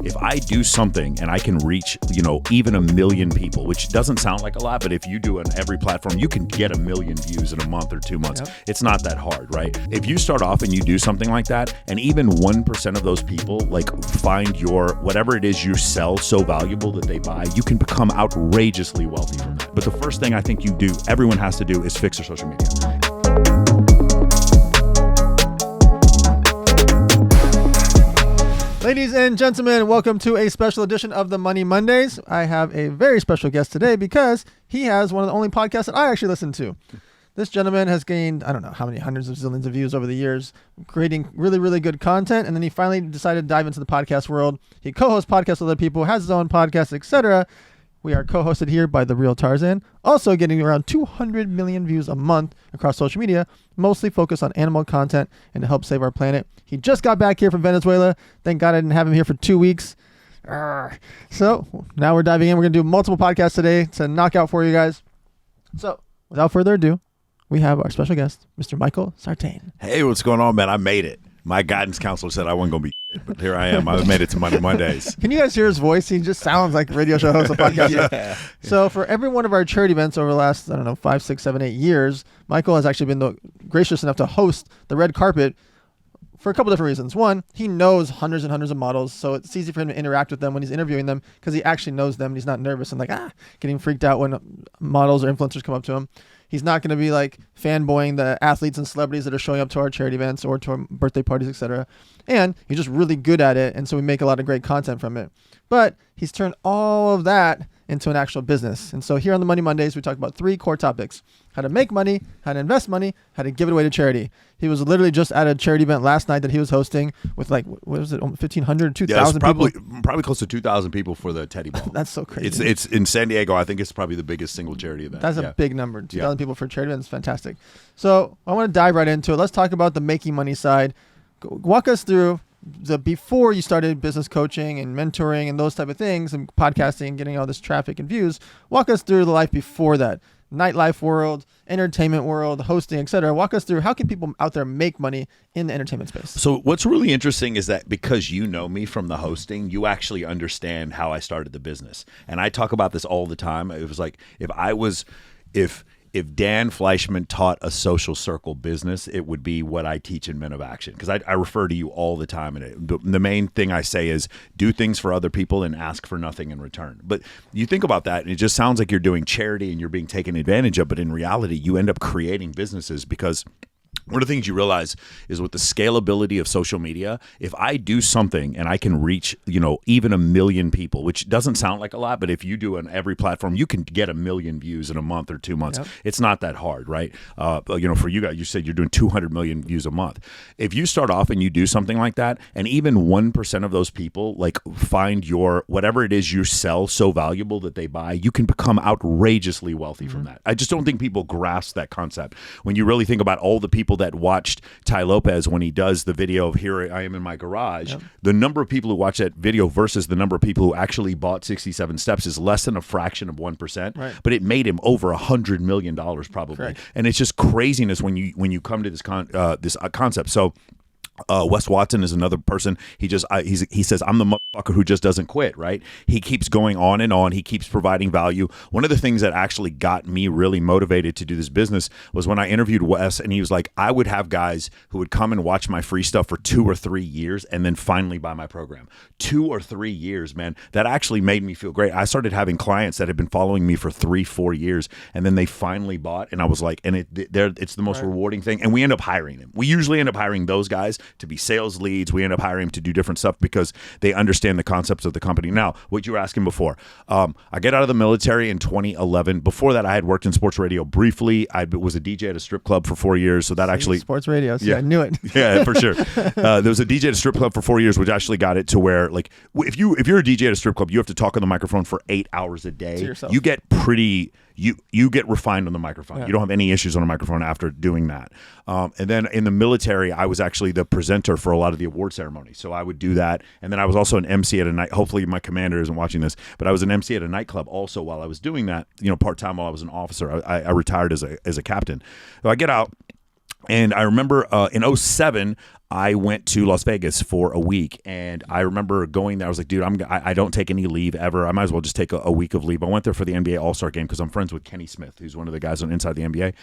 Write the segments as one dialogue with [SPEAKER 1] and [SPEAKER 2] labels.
[SPEAKER 1] if I do something and I can reach, even 1 million people, which doesn't sound like a lot, but if you do it on every platform, you can get 1 million views in a month or 2 months. Yep. It's not that hard, right? If you start off and you do something like that, and even 1% of those people find your whatever it is you sell so valuable that they buy, you can become outrageously wealthy from that. But the first thing I think everyone has to do is fix their social media.
[SPEAKER 2] Ladies and gentlemen, welcome to a special edition of the Money Mondays. I have a very special guest today because he has one of the only podcasts that I actually listen to. This gentleman has gained, I don't know how many hundreds of zillions of views over the years, creating really, really good content. And then he finally decided to dive into the podcast world. He co-hosts podcasts with other people, has his own podcast, etc. We are co-hosted here by the real Tarzan, also getting around 200 million views a month across social media, mostly focused on animal content and to help save our planet. He just got back here from Venezuela. Thank God I didn't have him here for 2 weeks. So now we're diving in. We're going to do multiple podcasts today to knock out for you guys. So without further ado, we have our special guest, Mr. Michael Sartain.
[SPEAKER 1] Hey, what's going on, man? I made it. My guidance counselor said I wasn't going to be, but here I am. I made it to Money Mondays.
[SPEAKER 2] Can you guys hear his voice? He just sounds like a radio show host, a podcast. Yeah. So for every one of our charity events over the last, 5, 6, 7, 8 years, Michael has actually been gracious enough to host the red carpet for a couple different reasons. One, he knows hundreds and hundreds of models, so it's easy for him to interact with them when he's interviewing them because he actually knows them and he's not nervous and getting freaked out when models or influencers come up to him. He's not going to be fanboying the athletes and celebrities that are showing up to our charity events or to our birthday parties, etc. And he's just really good at it, and so we make a lot of great content from it. But he's turned all of that into an actual business. And so here on the Money Mondays, we talk about 3 core topics: how to make money, how to invest money, how to give it away to charity. He was literally just at a charity event last night that he was hosting with what was it, 1,500, 2,000 people?
[SPEAKER 1] Probably close to 2,000 people for the Teddy Ball.
[SPEAKER 2] That's so crazy.
[SPEAKER 1] It's in San Diego. I think it's probably the biggest single charity event.
[SPEAKER 2] That's a big number. 2,000 people for a charity event is fantastic. So I want to dive right into it. Let's talk about the making money side. Walk us through before you started business coaching and mentoring and those type of things and podcasting and getting all this traffic and views. Walk us through the life before that. Nightlife world, entertainment world, hosting, etc. Walk us through how can people out there make money in the entertainment space. So
[SPEAKER 1] what's really interesting is that because you know me from the hosting, you actually understand how I started the business. And I talk about this all the time. It was like if Dan Fleyshman taught a social circle business, it would be what I teach in Men of Action, because I refer to you all the time. And the main thing I say is do things for other people and ask for nothing in return. But you think about that, and it just sounds like you're doing charity and you're being taken advantage of. But in reality, you end up creating businesses because one of the things you realize is with the scalability of social media, if I do something and I can reach, even 1 million people, which doesn't sound like a lot, but if you do on every platform, you can get 1 million views in a month or 2 months. Yep. It's not that hard, right? For you guys, you said you're doing 200 million views a month. If you start off and you do something like that, and even 1% of those people find your whatever it is you sell so valuable that they buy, you can become outrageously wealthy from that. I just don't think people grasp that concept. When you really think about all the people that watched Ty Lopez when he does the video of Here I Am in My Garage, the number of people who watch that video versus the number of people who actually bought 67 Steps is less than a fraction of 1%, right. But it made him over $100 million probably. Correct. And it's just craziness when you come to this concept. So Wes Watson is another person. He says, I'm the motherfucker who just doesn't quit, right? He keeps going on and on. He keeps providing value. One of the things that actually got me really motivated to do this business was when I interviewed Wes, and he was like, I would have guys who would come and watch my free stuff for 2 or 3 years and then finally buy my program. 2 or 3 years, man. That actually made me feel great. I started having clients that had been following me for 3-4 years, and then they finally bought, and I was like, and it's the most rewarding thing. And we end up hiring them. We usually end up hiring those guys to be sales leads. We end up hiring them to do different stuff because they understand the concepts of the company. Now, what you were asking before, I get out of the military in 2011. Before that, I had worked in sports radio briefly. I was a DJ at a strip club for 4 years. So that actually
[SPEAKER 2] sports radio. So I knew it.
[SPEAKER 1] Yeah, for sure. There was a DJ at a strip club for 4 years, which actually got it to where if you're a DJ at a strip club, you have to talk on the microphone for 8 hours a day. To yourself. You get pretty. You get refined on the microphone. Yeah. You don't have any issues on the microphone after doing that. And then in the military, I was actually the presenter for a lot of the award ceremonies. So I would do that. And then I was also an MC at a night. Hopefully my commander isn't watching this, but I was an MC at a nightclub also while I was doing that, part-time while I was an officer. I retired as a captain. So I get out. And I remember in '07, I went to Las Vegas for a week, and I remember going there. I was like, dude, I don't take any leave ever. I might as well just take a week of leave. I went there for the NBA All-Star game because I'm friends with Kenny Smith, who's one of the guys on Inside the NBA.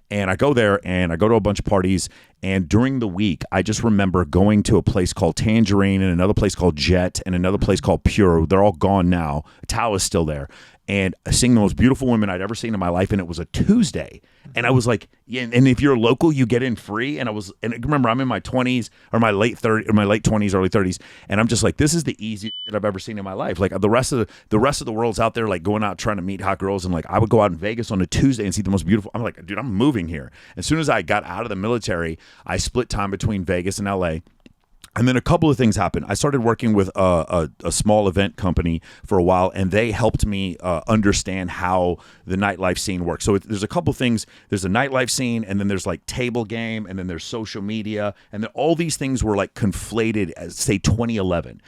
[SPEAKER 1] And I go there, and I go to a bunch of parties. And during the week, I just remember going to a place called Tangerine and another place called Jet and another place called Pure. They're all gone now. Tao is still there. And seeing the most beautiful women I'd ever seen in my life, and it was a Tuesday. And I was like, yeah, and if you're local, you get in free. And remember, I'm in my 20s or my late 20s, early 30s, and I'm just like, this is the easiest shit I've ever seen in my life. Like the rest of the world's out there, like going out trying to meet hot girls, and like I would go out in Vegas on a Tuesday and see the most beautiful. I'm like, dude, I'm moving here. As soon as I got out of the military, I split time between Vegas and LA. And then a couple of things happened. I started working with a small event company for a while, and they helped me understand how the nightlife scene works. So there's a couple things. There's a nightlife scene, and then there's like table game, and then there's social media, and then all these things were like conflated as, say, 2011.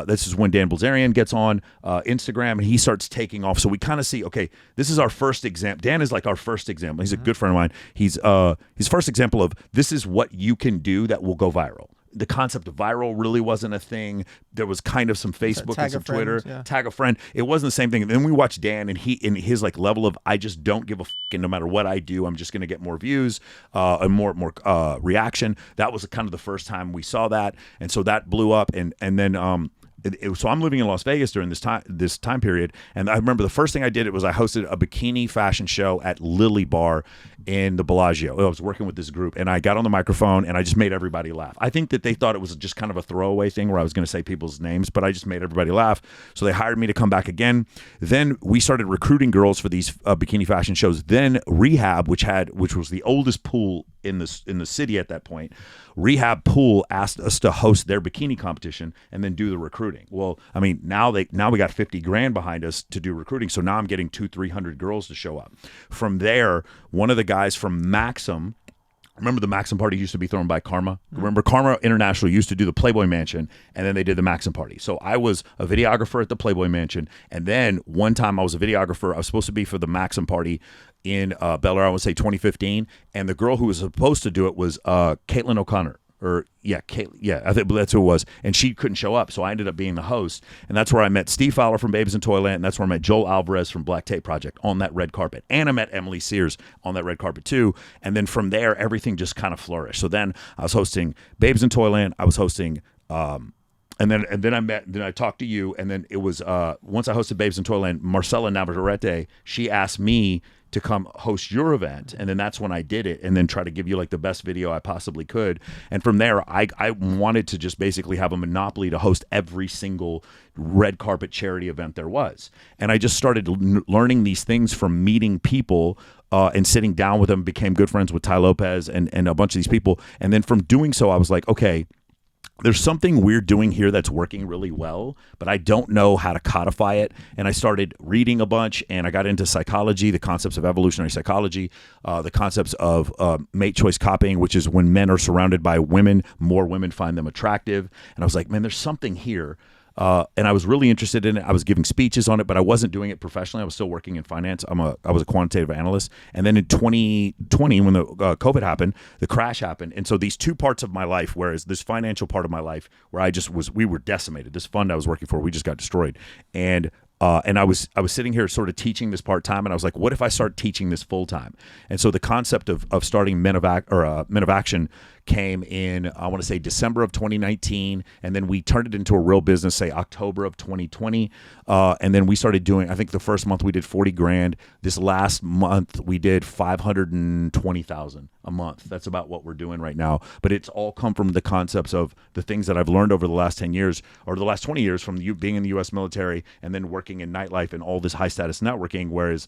[SPEAKER 1] This is when Dan Bilzerian gets on Instagram, and he starts taking off. So we kind of see, okay, this is our first example. Dan is like our first example. He's a good friend of mine. He's his first example of this is what you can do that will go viral. The concept of viral really wasn't a thing. There was kind of some Facebook and some Twitter, tag a friend. It wasn't the same thing. And then we watched Dan, and he in his like level of I just don't give a fuck, and no matter what I do, I'm just going to get more views and more reaction. That was kind of the first time we saw that, and so that blew up. And then so I'm living in Las Vegas during this time period, and I remember the first thing I did was I hosted a bikini fashion show at Lily Bar in the Bellagio. I was working with this group, and I got on the microphone and I just made everybody laugh. I think that they thought it was just kind of a throwaway thing where I was going to say people's names, but I just made everybody laugh. So they hired me to come back again. Then we started recruiting girls for these bikini fashion shows. Then Rehab, which was the oldest pool in the city at that point, Rehab Pool asked us to host their bikini competition and then do the recruiting. Well, I mean, now we got $50,000 behind us to do recruiting. So now I'm getting 200-300 girls to show up. From there, one of the guys from Maxim, remember the Maxim party used to be thrown by Karma? Remember Karma International used to do the Playboy Mansion, and then they did the Maxim party. So I was a videographer at the Playboy Mansion, and then one time I was a videographer. I was supposed to be for the Maxim party in Bel Air, I would say 2015, and the girl who was supposed to do it was Caitlin O'Connor. I think that's who it was, and she couldn't show up, so I ended up being the host, and that's where I met Steve Fowler from Babes in Toyland, and that's where I met Joel Alvarez from Black Tape Project on that red carpet, and I met Emily Sears on that red carpet too, and then from there everything just kind of flourished. So then I was hosting Babes in Toyland, I was hosting and then I talked to you, and then it was once I hosted Babes in Toyland, Marcella Navarrete, she asked me to come host your event, and then that's when I did it, and then try to give you like the best video I possibly could. And from there, I wanted to just basically have a monopoly to host every single red carpet charity event there was. And I just started learning these things from meeting people and sitting down with them, became good friends with Ty Lopez and a bunch of these people. And then from doing so, I was like, okay, there's something we're doing here that's working really well, but I don't know how to codify it. And I started reading a bunch, and I got into psychology, the concepts of evolutionary psychology, the concepts of mate choice copying, which is when men are surrounded by women, more women find them attractive. And I was like, man, there's something here. And I was really interested in it. I was giving speeches on it, but I wasn't doing it professionally. I was still working in finance. I was a quantitative analyst. And then in 2020, when the COVID happened, the crash happened. And so these two parts of my life, whereas this financial part of my life, where we were decimated. This fund I was working for, we just got destroyed. And I was sitting here sort of teaching this part-time, and I was like, what if I start teaching this full-time? And so the concept of starting Men of Action came in, I want to say December of 2019, and then we turned it into a real business, say October of 2020, and then we started doing, I think the first month we did $40,000. This last month we did $520,000 a month. That's about what we're doing right now. But it's all come from the concepts of the things that I've learned over the last 10 years or the last 20 years from being in the U.S. military and then working in nightlife and all this high-status networking, whereas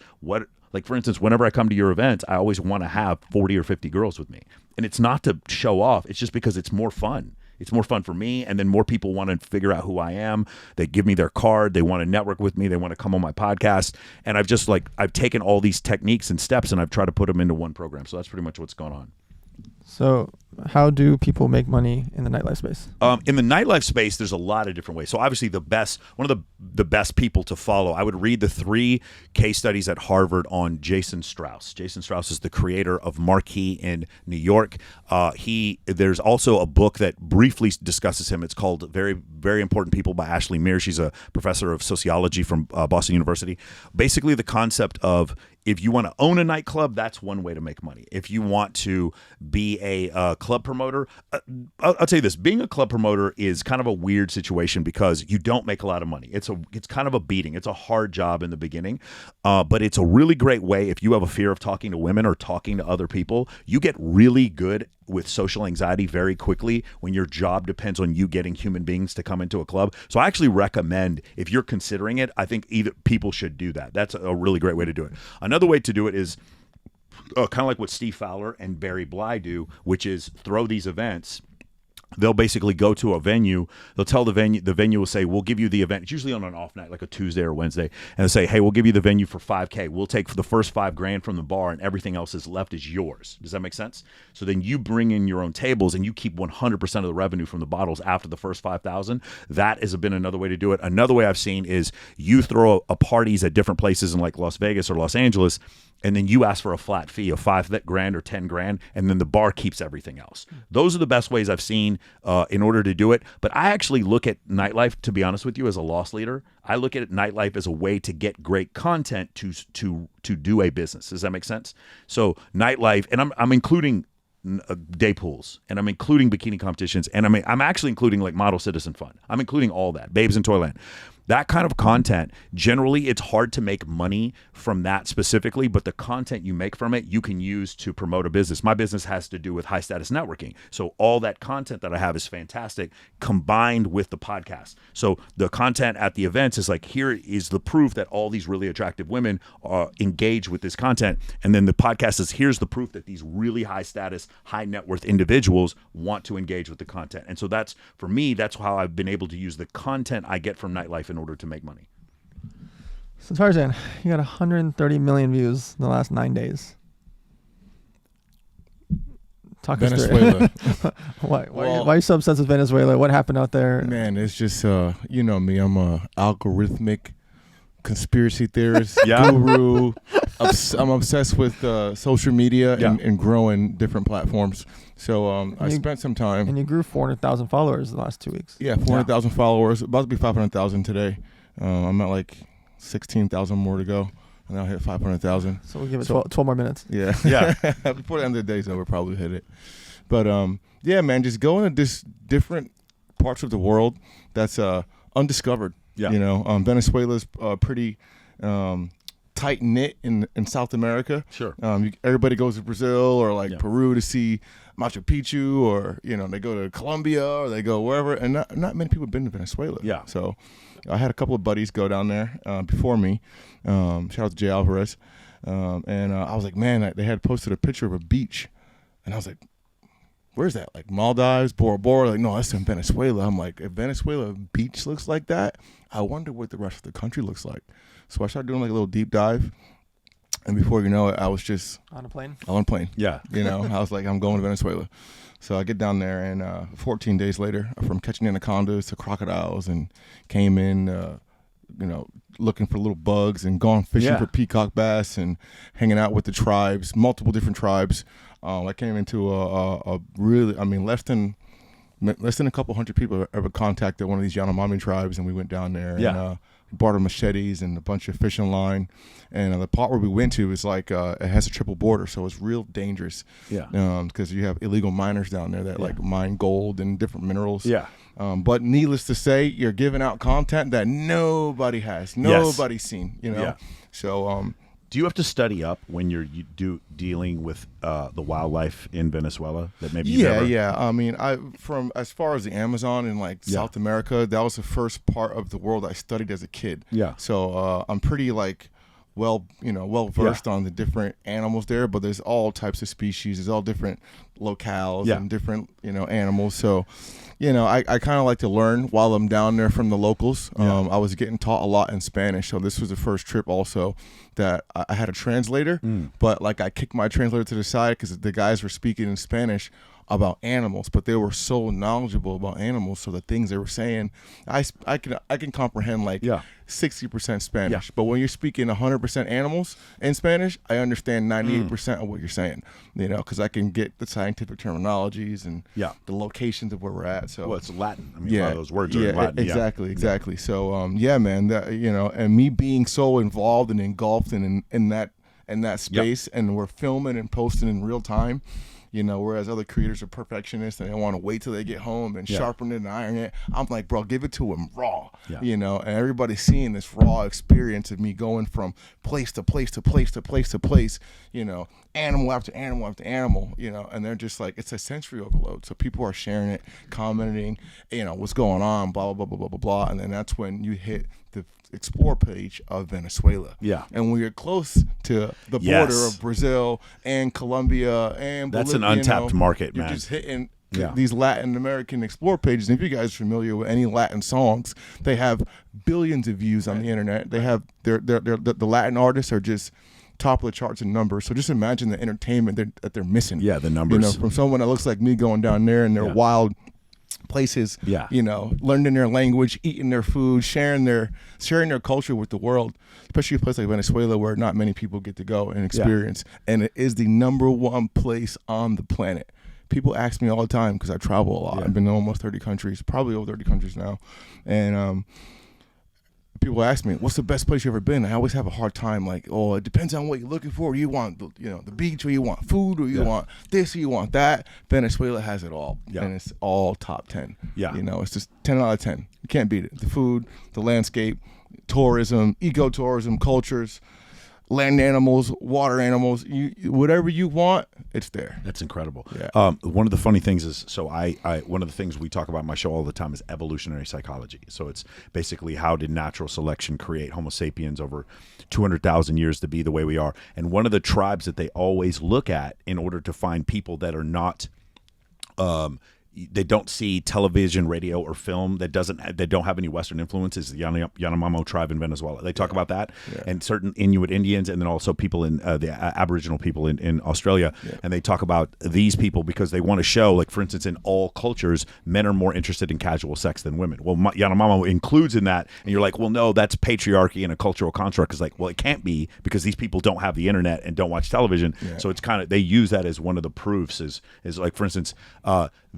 [SPEAKER 1] like, for instance, whenever I come to your events, I always want to have 40 or 50 girls with me. And it's not to show off. It's just because it's more fun. It's more fun for me, and then more people want to figure out who I am. They give me their card. They want to network with me. They want to come on my podcast. And I've taken all these techniques and steps, and I've tried to put them into one program. So that's pretty much what's going on.
[SPEAKER 2] So how do people make money in the nightlife space?
[SPEAKER 1] In the nightlife space, there's a lot of different ways. So obviously one of the best people to follow, I would read the 3 case studies at Harvard on Jason Strauss. Jason Strauss is the creator of Marquee in New York. There's also a book that briefly discusses him. It's called Very, Very Important People by Ashley Mears. She's a professor of sociology from Boston University. Basically, the concept of if you want to own a nightclub, that's one way to make money. If you want to be a club promoter, I'll tell you this: being a club promoter is kind of a weird situation because you don't make a lot of money. It's kind of a beating. It's a hard job in the beginning, but it's a really great way. If you have a fear of talking to women or talking to other people, you get really good with social anxiety very quickly when your job depends on you getting human beings to come into a club. So I actually recommend, if you're considering it, I think either people should do that. That's a really great way to do it. Another way to do it is kind of like what Steve Fowler and Barry Bly do, which is throw these events. They'll basically go to a venue. They'll tell the venue will say, we'll give you the event. It's usually on an off night, like a Tuesday or Wednesday. And they'll say, hey, we'll give you the venue for $5,000. We'll take the first $5,000 from the bar and everything else is left is yours. Does that make sense? So then you bring in your own tables and you keep 100% of the revenue from the bottles after the first 5,000. That has been another way to do it. Another way I've seen is you throw a parties at different places in like Las Vegas or Los Angeles, and then you ask for a flat fee of $5,000 or $10,000, and then the bar keeps everything else. Those are the best ways I've seen in order to do it. But I actually look at nightlife, to be honest with you, as a loss leader. I look at nightlife as a way to get great content to do a business. Does that make sense? So nightlife, and I'm including day pools, and I'm including bikini competitions, and I'm actually including like Model Citizen Fund. I'm including all that, Babes in Toyland. That kind of content, generally, it's hard to make money from that specifically, but the content you make from it, you can use to promote a business. My business has to do with high status networking. So all that content that I have is fantastic combined with the podcast. So the content at the events is like, here is the proof that all these really attractive women engage with this content. And then the podcast is, here's the proof that these really high status, high net worth individuals want to engage with the content. And so that's, for me, that's how I've been able to use the content I get from Nightlife in order to make money.
[SPEAKER 2] So Tarzan, you got 130 million views in the last 9 days. Talk
[SPEAKER 3] Venezuela.
[SPEAKER 2] us through it. Why are you so obsessed with Venezuela? What happened out there?
[SPEAKER 3] Man, it's just you know me. I'm a algorithmic conspiracy theorist, guru. I'm obsessed with social media and growing different platforms. So I spent some time.
[SPEAKER 2] And you grew 400,000 followers in the last 2 weeks.
[SPEAKER 3] Yeah, 400,000 followers. About to be 500,000 today. I'm at like 16,000 more to go. And I'll hit 500,000.
[SPEAKER 2] So we'll give it 12 more minutes.
[SPEAKER 3] Yeah.
[SPEAKER 1] Yeah.
[SPEAKER 3] Before the end of the day, so we'll probably hit it. But yeah, man, just going to this different parts of the world that's undiscovered.
[SPEAKER 1] Yeah.
[SPEAKER 3] You know, Venezuela's pretty tight knit in South America.
[SPEAKER 1] Sure.
[SPEAKER 3] Everybody goes to Brazil or like Peru to see Machu Picchu, or you know they go to Colombia or they go wherever, and not many people have been to Venezuela.
[SPEAKER 1] Yeah.
[SPEAKER 3] So I had a couple of buddies go down there before me. Shout out to Jay Alvarez, and I was like, man, they had posted a picture of a beach, and I was like, where's that? Like Maldives, Bora Bora? Like, no, that's in Venezuela. I'm like, if Venezuela beach looks like that, I wonder what the rest of the country looks like. So I started doing like a little deep dive. And before you know it, I was just
[SPEAKER 2] on a plane.
[SPEAKER 1] Yeah.
[SPEAKER 3] You know, I was like, I'm going to Venezuela. So I get down there, and 14 days later, from catching anacondas to crocodiles, and came in, you know, looking for little bugs and going fishing for peacock bass and hanging out with the tribes, multiple different tribes. I came into a really, I mean, less than a couple hundred people ever contacted one of these Yanomami tribes, and we went down there and bought machetes and a bunch of fishing line. And the part where we went to is like it has a triple border, so it's real dangerous. Yeah. Because you have illegal miners down there that like mine gold and different minerals. Yeah. But needless to say, you're giving out content that nobody has, nobody's seen. You know. Yeah. So.
[SPEAKER 1] Do you have to study up when you're dealing with the wildlife in Venezuela that maybe you've never...
[SPEAKER 3] Yeah. I mean, from as far as the Amazon and like South America, that was the first part of the world I studied as a kid. Yeah. So I'm pretty like well versed on the different animals there, but there's all types of species. There's all different locales and different animals. So. You know, I kind of like to learn while I'm down there from the locals. I was getting taught a lot in Spanish, so this was the first trip also that I had a translator, but like I kicked my translator to the side because the guys were speaking in Spanish. about animals, but they were so knowledgeable about animals. So the things they were saying, I can comprehend like 60% Spanish. But when you're speaking 100% animals in Spanish, I understand 98% of what you're saying. You know, because I can get the scientific terminologies and the locations of where we're at. So
[SPEAKER 1] it's Latin. I mean, a lot of those words are in Latin.
[SPEAKER 3] Exactly. So man, that, you know, and me being so involved and engulfed in that space, and we're filming and posting in real time. You know, whereas other creators are perfectionists and they want to wait till they get home and sharpen it and iron it. I'm like, bro, give it to them raw. You know, and everybody's seeing this raw experience of me going from place to place to place to place to place, you know, animal after animal after animal, you know, and they're just like, it's a sensory overload. So people are sharing it, commenting, you know, what's going on, blah, blah, blah, blah, blah, blah. And then that's when you hit the explore page of Venezuela. And we are close to the border of Brazil and Colombia and
[SPEAKER 1] that's
[SPEAKER 3] Bolivia,
[SPEAKER 1] an untapped market,
[SPEAKER 3] you're
[SPEAKER 1] man.
[SPEAKER 3] just hitting these Latin American explore pages. And if you guys are familiar with any Latin songs, they have billions of views on the internet. They have the Latin artists are just top of the charts in numbers. So just imagine the entertainment that they're missing.
[SPEAKER 1] The numbers.
[SPEAKER 3] You know, from someone that looks like me going down there in their wild places, you know, learning their language, eating their food, sharing their culture with the world, especially a place like Venezuela where not many people get to go and experience. And it is the #1 place on the planet. People ask me all the time because I travel a lot. I've been to almost 30 countries, probably over 30 countries now. And people ask me, what's the best place you've ever been? I always have a hard time, like, oh, it depends on what you're looking for. You want, the beach, or you want food, or you want this, or you want that. Venezuela has it all, and it's all top 10. You know, it's just 10 out of 10. You can't beat it. The food, the landscape, tourism, ecotourism, cultures, land animals, water animals, whatever you want, it's there.
[SPEAKER 1] That's incredible. One of the funny things is, so I one of the things we talk about in my show all the time is evolutionary psychology. So it's basically how did natural selection create Homo sapiens over 200,000 years to be the way we are. And one of the tribes that they always look at in order to find people that are not they don't see television, radio, or film that don't have any Western influences. The Yanomamo tribe in Venezuela. They talk about that, and certain Inuit Indians, and then also people in the Aboriginal people in Australia. And they talk about these people because they want to show, like for instance, in all cultures, men are more interested in casual sex than women. Well, Yanomamo includes in that, and you're like, well, no, that's patriarchy and a cultural construct. It's like, well, it can't be because these people don't have the internet and don't watch television. So it's kind of, they use that as one of the proofs. Is like, for instance,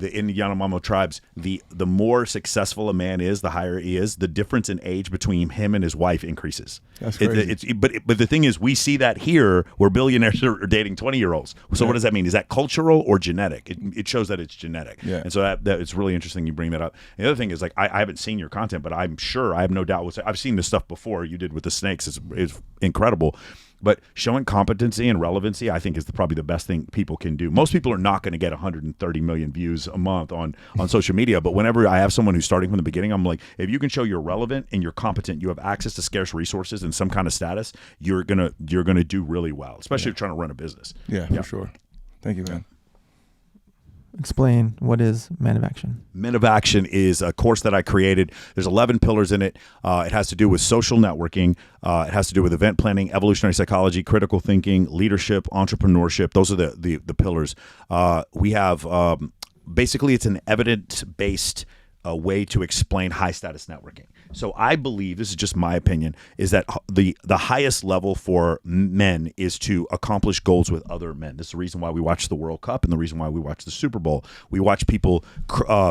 [SPEAKER 1] in the Yanomamo tribes, the more successful a man is, the higher he is, the difference in age between him and his wife increases.
[SPEAKER 3] That's crazy.
[SPEAKER 1] But the thing is, we see that here where billionaires are dating 20-year-olds. So what does that mean? Is that cultural or genetic? It shows that it's genetic. And so that it's really interesting you bring that up. The other thing is, like, I haven't seen your content, but I'm sure, I have no doubt, I've seen this stuff before you did with the snakes. It's incredible. But showing competency and relevancy, I think, is probably the best thing people can do. Most people are not going to get 130 million views a month on social media. But whenever I have someone who's starting from the beginning, I'm like, if you can show you're relevant and you're competent, you have access to scarce resources and some kind of status, you're gonna do really well, especially if you're trying to run a business.
[SPEAKER 3] For sure. Thank you, man.
[SPEAKER 2] Explain, what is Men of Action? Men of
[SPEAKER 1] Action is a course that I created. There's 11 pillars in it. It has to do with social networking. It has to do with event planning, evolutionary psychology, critical thinking, leadership, entrepreneurship. Those are the pillars. We have basically, it's an evidence-based way to explain high-status networking. So I believe, this is just my opinion, is that the highest level for men is to accomplish goals with other men. This is the reason why we watch the World Cup and the reason why we watch the Super Bowl. We watch people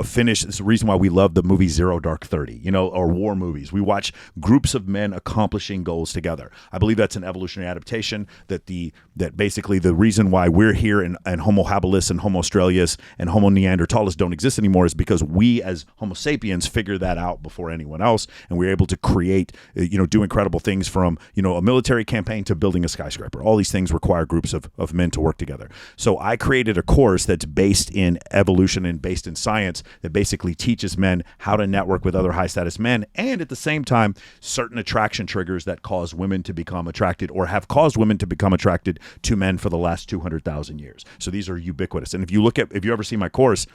[SPEAKER 1] finish. This is the reason why we love the movie Zero Dark 30, or war movies. We watch groups of men accomplishing goals together. I believe that's an evolutionary adaptation, that basically the reason why we're here and Homo habilis and Homo australis and Homo neanderthalis don't exist anymore is because we as Homo sapiens figured that out before anyone else. And we were able to create, do incredible things from, a military campaign to building a skyscraper. All these things require groups of men to work together. So I created a course that's based in evolution and based in science that basically teaches men how to network with other high status men, and at the same time, certain attraction triggers that cause women to become attracted or have caused women to become attracted to men for the last 200,000 years. So these are ubiquitous. And if you ever see my course,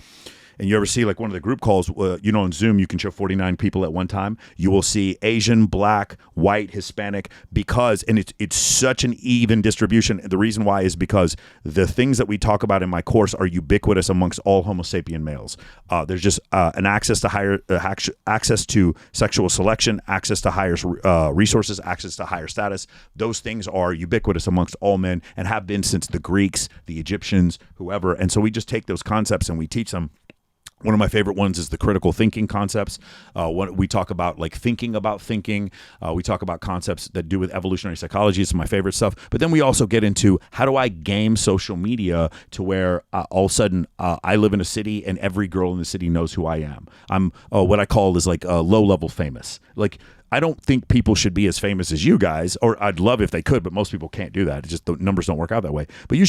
[SPEAKER 1] and you ever see like one of the group calls, on Zoom, you can show 49 people at one time. You will see Asian, Black, white, Hispanic, and it's such an even distribution. The reason why is because the things that we talk about in my course are ubiquitous amongst all Homo sapien males. There's just an access to sexual selection, access to higher resources, access to higher status. Those things are ubiquitous amongst all men and have been since the Greeks, the Egyptians, whoever. And so we just take those concepts and we teach them. One of my favorite ones is the critical thinking concepts. We talk about like thinking about thinking. We talk about concepts that do with evolutionary psychology. It's my favorite stuff. But then we also get into how do I game social media to where all of a sudden I live in a city and every girl in the city knows who I am. I'm what I call is like low level famous. Like I don't think people should be as famous as you guys, or I'd love if they could, but most people can't do that. It's just the numbers don't work out that way. But you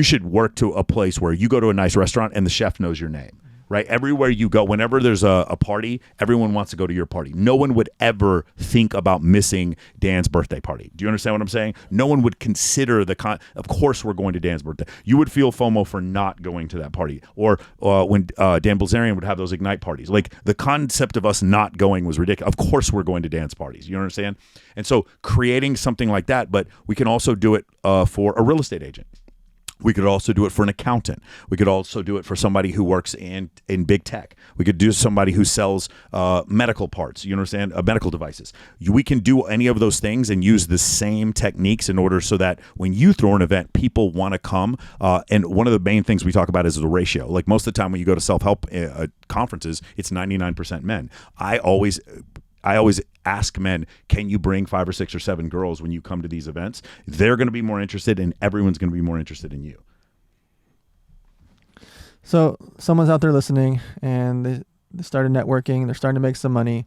[SPEAKER 1] should work to a place where you go to a nice restaurant and the chef knows your name. Right? Everywhere you go, whenever there's a party, everyone wants to go to your party. No one would ever think about missing Dan's birthday party. Do you understand what I'm saying? No one would consider of course we're going to Dan's birthday. You would feel FOMO for not going to that party. Or when Dan Bilzerian would have those Ignite parties. Like the concept of us not going was ridiculous. Of course we're going to dance parties. You understand? And so creating something like that, but we can also do it for a real estate agent. We could also do it for an accountant. We could also do it for somebody who works in big tech. We could do somebody who sells medical parts, you understand, medical devices. We can do any of those things and use the same techniques in order so that when you throw an event, people want to come. And one of the main things we talk about is the ratio. Like most of the time when you go to self-help conferences, it's 99% men. I always ask men, can you bring 5 or 6 or 7 girls when you come to these events? They're going to be more interested and everyone's going to be more interested in you.
[SPEAKER 2] So someone's out there listening and they started networking, they're starting to make some money.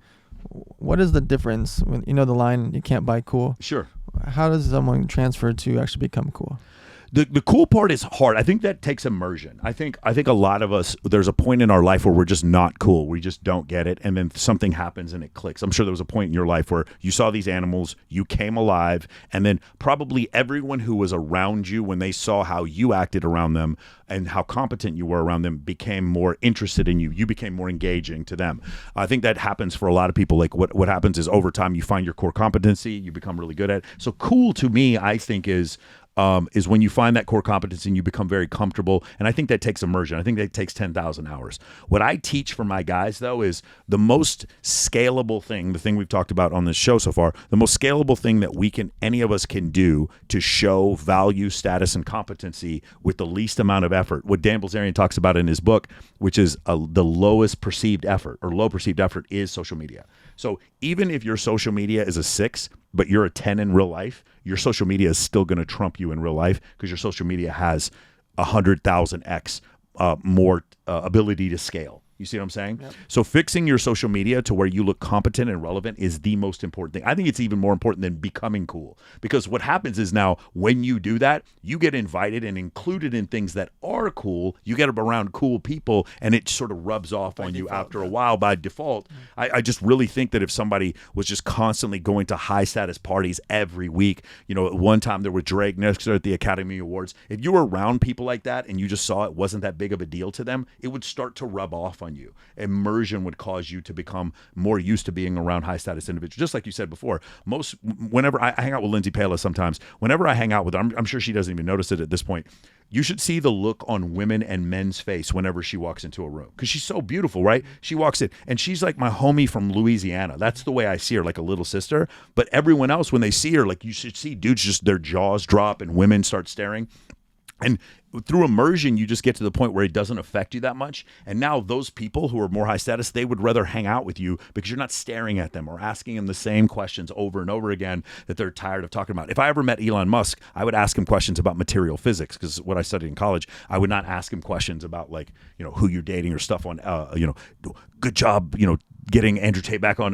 [SPEAKER 2] What is the difference when the line, you can't buy cool?
[SPEAKER 1] Sure.
[SPEAKER 2] How does someone transfer to actually become cool?
[SPEAKER 1] The cool part is hard. I think that takes immersion. I think a lot of us, there's a point in our life where we're just not cool. We just don't get it. And then something happens and it clicks. I'm sure there was a point in your life where you saw these animals, you came alive, and then probably everyone who was around you when they saw how you acted around them and how competent you were around them became more interested in you. You became more engaging to them. I think that happens for a lot of people. Like what happens is over time you find your core competency, you become really good at it. So cool to me, I think is when you find that core competency and you become very comfortable. And I think that takes immersion. I think that takes 10,000 hours. What I teach for my guys, though, is the most scalable thing, the thing we've talked about on this show so far, the most scalable thing that any of us can do to show value, status, and competency with the least amount of effort. What Dan Bilzerian talks about in his book, which is the lowest perceived effort or low perceived effort, is social media. So even if your social media is a 6, but you're a 10 in real life, your social media is still going to trump you in real life because your social media has 100,000x more ability to scale. You see what I'm saying? Yep. So fixing your social media to where you look competent and relevant is the most important thing. I think it's even more important than becoming cool, because what happens is now when you do that, you get invited and included in things that are cool. You get around cool people and it sort of rubs off on you after a while by default. I just really think that if somebody was just constantly going to high status parties every week, at one time there were drag next at the Academy Awards. If you were around people like that and you just saw it wasn't that big of a deal to them, it would start to rub off on you. Immersion would cause you to become more used to being around high status individuals. Just like you said before, whenever I hang out with Lindsay Pala sometimes, whenever I hang out with her, I'm sure she doesn't even notice it at this point. You should see the look on women and men's face whenever she walks into a room, because she's so beautiful, right? She walks in and she's like my homie from Louisiana. That's the way I see her, like a little sister. But everyone else, when they see her, like you should see dudes just their jaws drop and women start staring. And through immersion, you just get to the point where it doesn't affect you that much. And now those people who are more high status, they would rather hang out with you because you're not staring at them or asking them the same questions over and over again that they're tired of talking about. If I ever met Elon Musk, I would ask him questions about material physics, because what I studied in college. I would not ask him questions about who you're dating or stuff on, good job, getting Andrew Tate back on,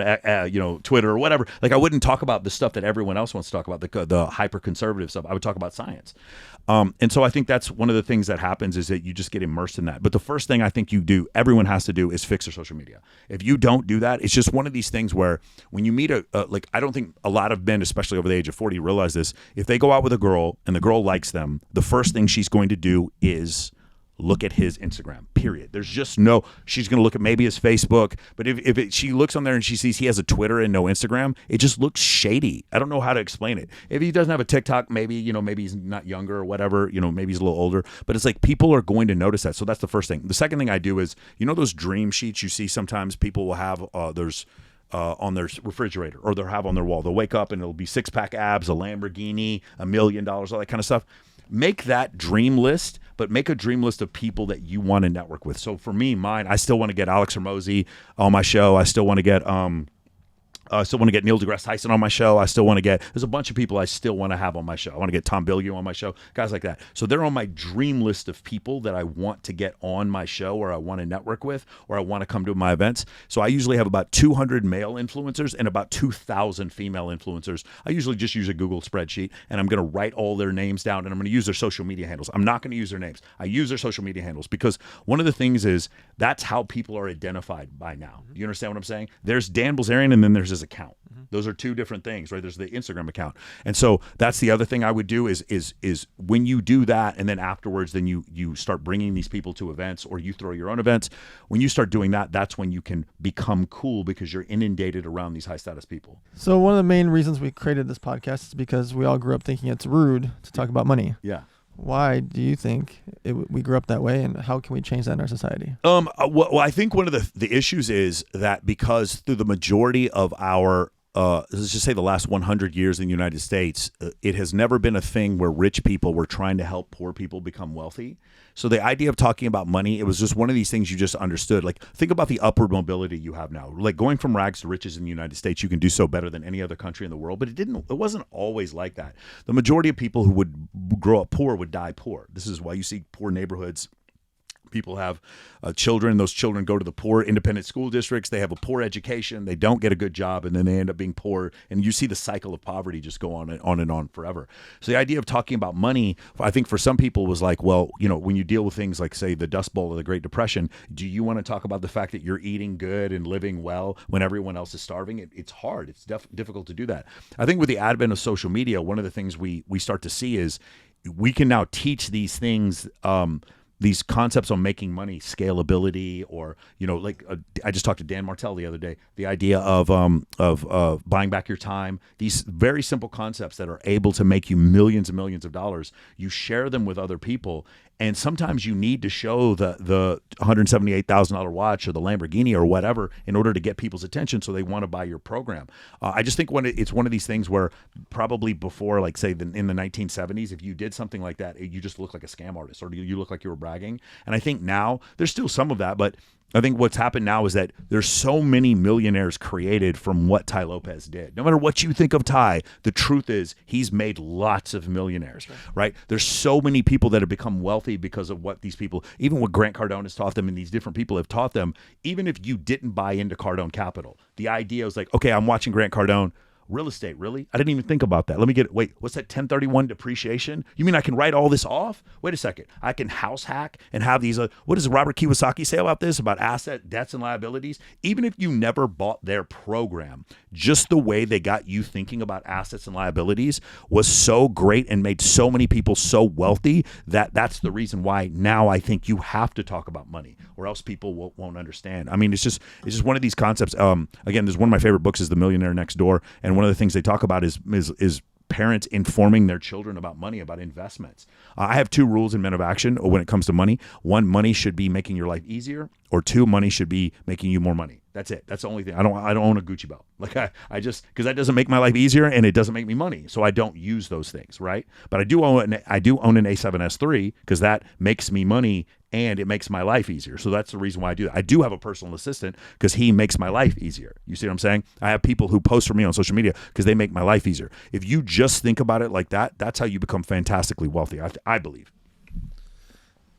[SPEAKER 1] Twitter or whatever. Like I wouldn't talk about the stuff that everyone else wants to talk about, the hyper conservative stuff. I would talk about science. And so I think that's one of the things that happens is that you just get immersed in that. But the first thing I think everyone has to do is fix their social media. If you don't do that, it's just one of these things where when you meet I don't think a lot of men, especially over the age of 40, realize this. If they go out with a girl and the girl likes them, the first thing she's going to do is look at his Instagram, period. There's just no, she's going to look at maybe his Facebook, but if she looks on there and she sees he has a Twitter and no Instagram, it just looks shady. I don't know how to explain it. If he doesn't have a TikTok, maybe, maybe he's not younger or whatever, maybe he's a little older, but it's like people are going to notice that. So that's the first thing. The second thing I do is, those dream sheets you see sometimes people will have, on their refrigerator, or they'll have on their wall. They'll wake up and it'll be 6-pack abs, a Lamborghini, $1 million, all that kind of stuff. Make that dream list, but make a dream list of people that you want to network with. So for me, I still want to get Alex Hormozi on my show. I still want to get Neil deGrasse Tyson on my show. There's a bunch of people I still want to have on my show. I want to get Tom Bilyeu on my show, guys like that. So they're on my dream list of people that I want to get on my show, or I want to network with, or I want to come to my events. So I usually have about 200 male influencers and about 2,000 female influencers. I usually just use a Google spreadsheet, and I'm going to write all their names down, and I'm going to use their social media handles. I'm not going to use their names. I use their social media handles because one of the things is that's how people are identified by now. You understand what I'm saying? There's Dan Bilzerian, and then there's his account. Those are two different things, right? There's the Instagram account. And so that's the other thing I would do is when you do that, and then afterwards, then you start bringing these people to events, or you throw your own events. When you start doing that, that's when you can become cool, because you're inundated around these high status people.
[SPEAKER 2] So one of the main reasons we created this podcast is because we all grew up thinking it's rude to talk about money.
[SPEAKER 1] Yeah.
[SPEAKER 2] Why do you think we grew up that way, and how can we change that in our society?
[SPEAKER 1] Well, I think one of the issues is that because through the majority of our let's just say the last 100 years in the United States, it has never been a thing where rich people were trying to help poor people become wealthy. So the idea of talking about money, it was just one of these things you just understood. Like, think about the upward mobility you have now. Like, going from rags to riches in the United States, you can do so better than any other country in the world. But it wasn't always like that. The majority of people who would grow up poor would die poor. This is why you see poor neighborhoods. People have children. Those children go to the poor independent school districts. They have a poor education. They don't get a good job, and then they end up being poor. And you see the cycle of poverty just go on and on forever. So the idea of talking about money, I think for some people was like, well, when you deal with things like, say, the Dust Bowl of the Great Depression, do you want to talk about the fact that you're eating good and living well when everyone else is starving? It's hard. It's difficult to do that. I think with the advent of social media, one of the things we start to see is we can now teach these things, these concepts on making money, scalability, or I just talked to Dan Martell the other day. The idea of buying back your time. These very simple concepts that are able to make you millions and millions of dollars. You share them with other people, and sometimes you need to show the $178,000 watch or the Lamborghini or whatever in order to get people's attention, so they want to buy your program. I just think it's one of these things where probably before, like, say, in the 1970s, if you did something like that, you just look like a scam artist, or you look like you were bragging. And I think now there's still some of that, but I think what's happened now is that there's so many millionaires created from what Tai Lopez did. No matter what you think of Tai, the truth is he's made lots of millionaires, right? There's so many people that have become wealthy because of what these people, even what Grant Cardone has taught them and these different people have taught them. Even if you didn't buy into Cardone Capital, the idea was like, okay, I'm watching Grant Cardone. Real estate, really? I didn't even think about that. Let me get it. Wait, what's that 1031 depreciation? You mean I can write all this off? Wait a second. I can house hack and have these, what does Robert Kiyosaki say about this? About asset, debts, and liabilities? Even if you never bought their program, just the way they got you thinking about assets and liabilities was so great and made so many people so wealthy that that's the reason why now I think you have to talk about money, or else people won't understand. I mean, it's just one of these concepts. Again, there's one of my favorite books is The Millionaire Next Door, and one of the things they talk about is parents informing their children about money, about investments. I have two rules in Men of Action when it comes to money. One, money should be making your life easier, or two, money should be making you more money. That's it. That's the only thing. I don't own a Gucci belt. Like I just, because that doesn't make my life easier and it doesn't make me money. So I don't use those things, right? But I do own an A7S3 because that makes me money and it makes my life easier. So that's the reason why I do that. I do have a personal assistant because he makes my life easier. You see what I'm saying? I have people who post for me on social media because they make my life easier. If you just think about it like that, that's how you become fantastically wealthy, I believe.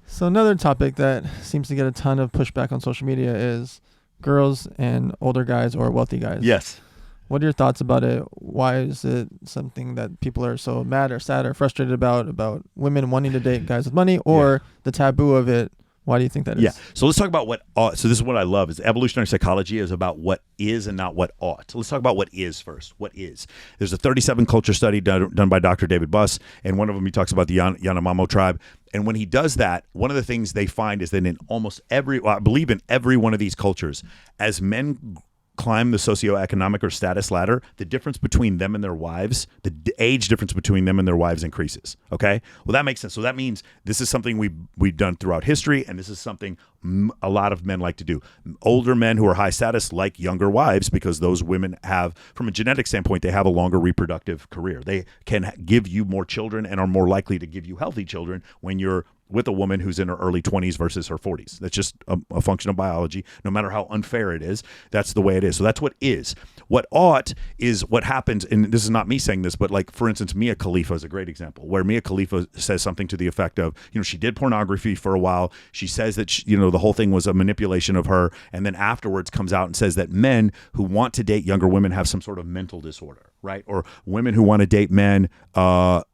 [SPEAKER 2] So another topic that seems to get a ton of pushback on social media is girls and older guys or wealthy guys.
[SPEAKER 1] Yes.
[SPEAKER 2] What are your thoughts about it? Why is it something that people are so mad or sad or frustrated about women wanting to date guys with money, or the taboo of it Why do you think that is?
[SPEAKER 1] Yeah. So let's talk about what ought. So this is what I love is evolutionary psychology is about what is and not what ought. So let's talk about what is first. What is? There's a 37 culture study done by Dr. David Buss, and one of them he talks about the Yanomamo tribe. And when he does that, one of the things they find is that in almost I believe in every one of these cultures, as men climb the socioeconomic or status ladder, the difference between them and their wives, the age difference between them and their wives increases. Okay? Well, that makes sense. So that means this is something we've done throughout history, and this is something a lot of men like to do. Older men who are high status like younger wives because those women have, from a genetic standpoint, they have a longer reproductive career. They can give you more children and are more likely to give you healthy children when you're with a woman who's in her early 20s versus her 40s. That's just a function of biology. No matter how unfair it is, that's the way it is. So that's what is. What ought is what happens, and this is not me saying this, but like, for instance, Mia Khalifa is a great example, where Mia Khalifa says something to the effect of, she did pornography for a while. She says that, the whole thing was a manipulation of her, and then afterwards comes out and says that men who want to date younger women have some sort of mental disorder, right? Or women who want to date men who are